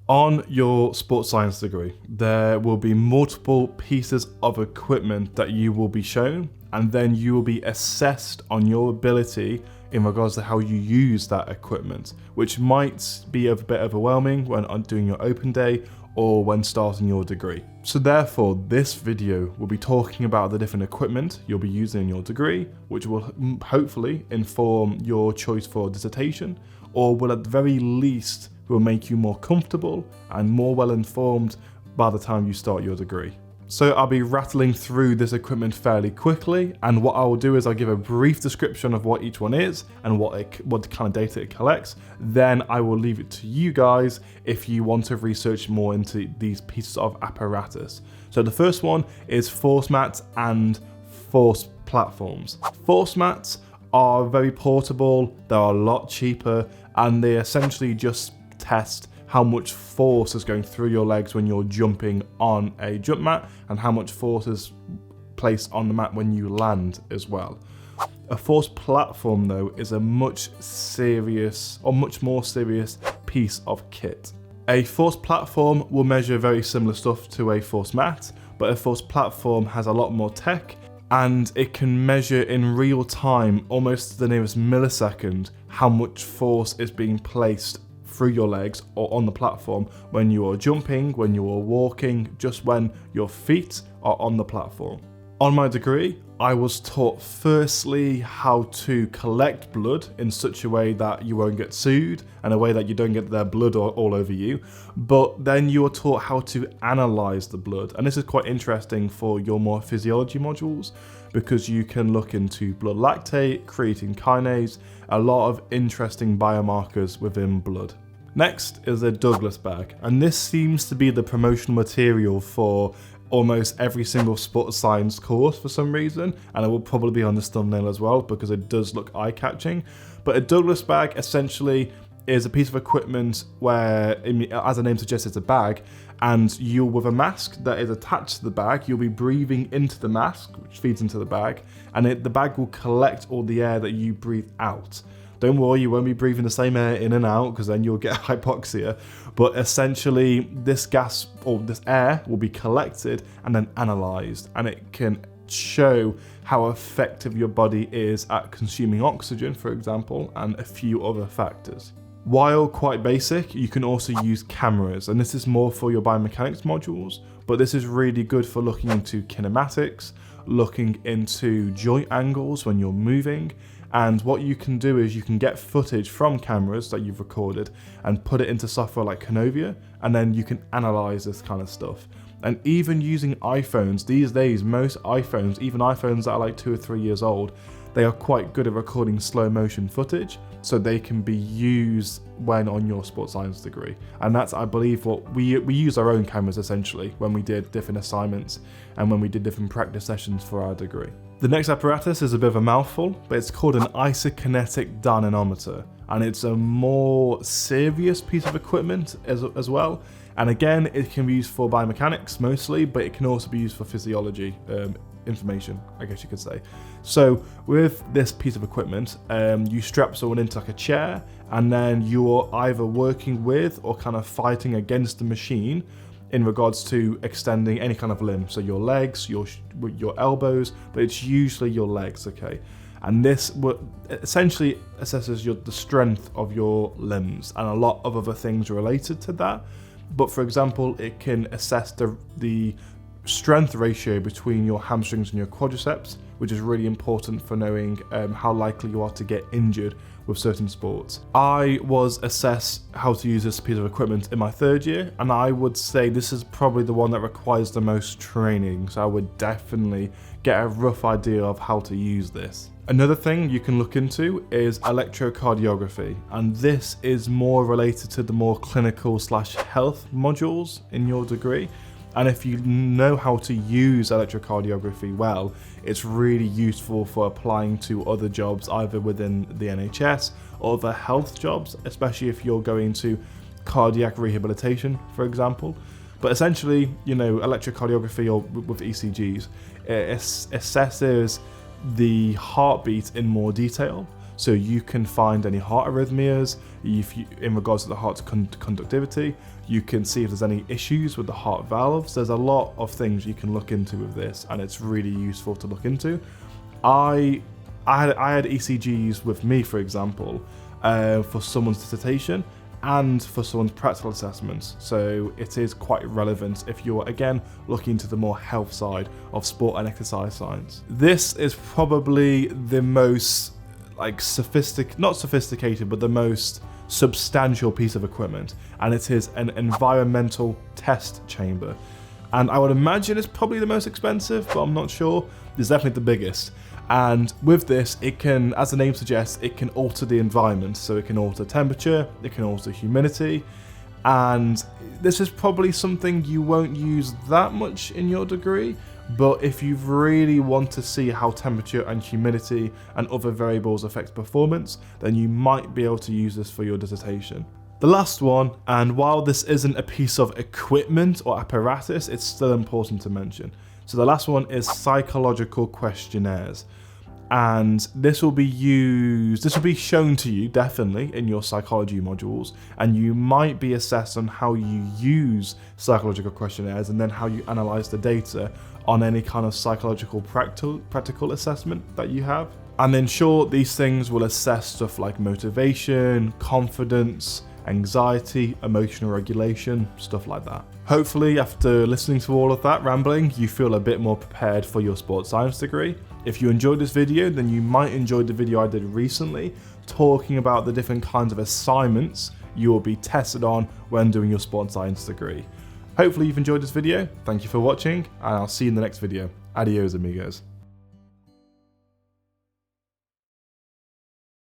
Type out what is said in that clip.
On your sports science degree, there will be multiple pieces of equipment that you will be shown, and then you will be assessed on your ability in regards to how you use that equipment, which might be a bit overwhelming when doing your open day or when starting your degree. So therefore, this video will be talking about the different equipment you'll be using in your degree, which will hopefully inform your choice for dissertation, or will at the very least will make you more comfortable and more well informed by the time you start your degree. So I'll be rattling through this equipment fairly quickly, and what I will do is I'll give a brief description of what each one is and what kind of data it collects. Then I will leave it to you guys if you want to research more into these pieces of apparatus. So the first one is force mats and force platforms. Force mats are very portable, they're a lot cheaper, and they essentially just test how much force is going through your legs when you're jumping on a jump mat and how much force is placed on the mat when you land as well. A force platform though is a much more serious piece of kit. A force platform will measure very similar stuff to a force mat, but a force platform has a lot more tech, and it can measure in real time, almost to the nearest millisecond, how much force is being placed through your legs or on the platform when you are jumping, when you are walking, just when your feet are on the platform. On my degree, I was taught firstly how to collect blood in such a way that you won't get sued and a way that you don't get their blood all over you, but then you are taught how to analyze the blood. And this is quite interesting for your more physiology modules, because you can look into blood lactate, creatine kinase, a lot of interesting biomarkers within blood. Next is a Douglas bag, and this seems to be the promotional material for almost every single sports science course for some reason, and it will probably be on this thumbnail as well because it does look eye-catching. But a Douglas bag essentially is a piece of equipment where, as the name suggests, it's a bag, and you, with a mask that is attached to the bag, you'll be breathing into the mask, which feeds into the bag, and the bag will collect all the air that you breathe out. Don't worry, you won't be breathing the same air in and out because then you'll get hypoxia. But essentially, this gas or this air will be collected and then analysed, and it can show how effective your body is at consuming oxygen, for example, and a few other factors. While quite basic, you can also use cameras, and this is more for your biomechanics modules, but this is really good for looking into kinematics, looking into joint angles when you're moving. And what you can do is you can get footage from cameras that you've recorded and put it into software like Canovia, and then you can analyze this kind of stuff. And even using iPhones, these days, most iPhones, even iPhones that are like 2 or 3 years old, they are quite good at recording slow motion footage, so they can be used when on your sports science degree. And that's, I believe, what we use our own cameras essentially when we did different assignments and when we did different practice sessions for our degree. The next apparatus is a bit of a mouthful, but it's called an isokinetic dynomometer, and it's a more serious piece of equipment as well. And again, it can be used for biomechanics mostly, but it can also be used for physiology information, I guess you could say. So with this piece of equipment, you strap someone into like a chair, and then you're either working with or kind of fighting against the machine in regards to extending any kind of limb. So your legs, your elbows, but it's usually your legs, okay? And this essentially assesses the strength of your limbs and a lot of other things related to that. But for example, it can assess the strength ratio between your hamstrings and your quadriceps, which is really important for knowing how likely you are to get injured with certain sports. I was assessed how to use this piece of equipment in my 3rd year, and I would say this is probably the one that requires the most training, so I would definitely get a rough idea of how to use this. Another thing you can look into is electrocardiography, and this is more related to the more clinical / health modules in your degree. And if you know how to use electrocardiography well, it's really useful for applying to other jobs, either within the NHS or other health jobs, especially if you're going to cardiac rehabilitation, for example. But essentially, electrocardiography, or with ECGs, it assesses the heartbeat in more detail. So you can find any heart arrhythmias in regards to the heart's conductivity. You can see if there's any issues with the heart valves. There's a lot of things you can look into with this, and it's really useful to look into. I had ECGs with me, for example, for someone's dissertation and for someone's practical assessments. So it is quite relevant if you're, again, looking into the more health side of sport and exercise science. This is probably the most not sophisticated, but the most substantial piece of equipment, and it is an environmental test chamber. And I would imagine it's probably the most expensive, but I'm not sure. It's definitely the biggest. And with this, it can, as the name suggests, it can alter the environment. So it can alter temperature, it can alter humidity, and this is probably something you won't use that much in your degree, but if you really want to see how temperature and humidity and other variables affect performance, then you might be able to use this for your dissertation. The last one, and while this isn't a piece of equipment or apparatus, it's still important to mention. So the last one is psychological questionnaires. And this will be shown to you definitely in your psychology modules, and you might be assessed on how you use psychological questionnaires and then how you analyze the data on any kind of psychological practical assessment that you have. And in short, these things will assess stuff like motivation, confidence, anxiety, emotional regulation, stuff like that. Hopefully, after listening to all of that rambling, you feel a bit more prepared for your sports science degree. If you enjoyed this video, then you might enjoy the video I did recently, talking about the different kinds of assignments you will be tested on when doing your sports science degree. Hopefully you've enjoyed this video. Thank you for watching, and I'll see you in the next video. Adios, amigos.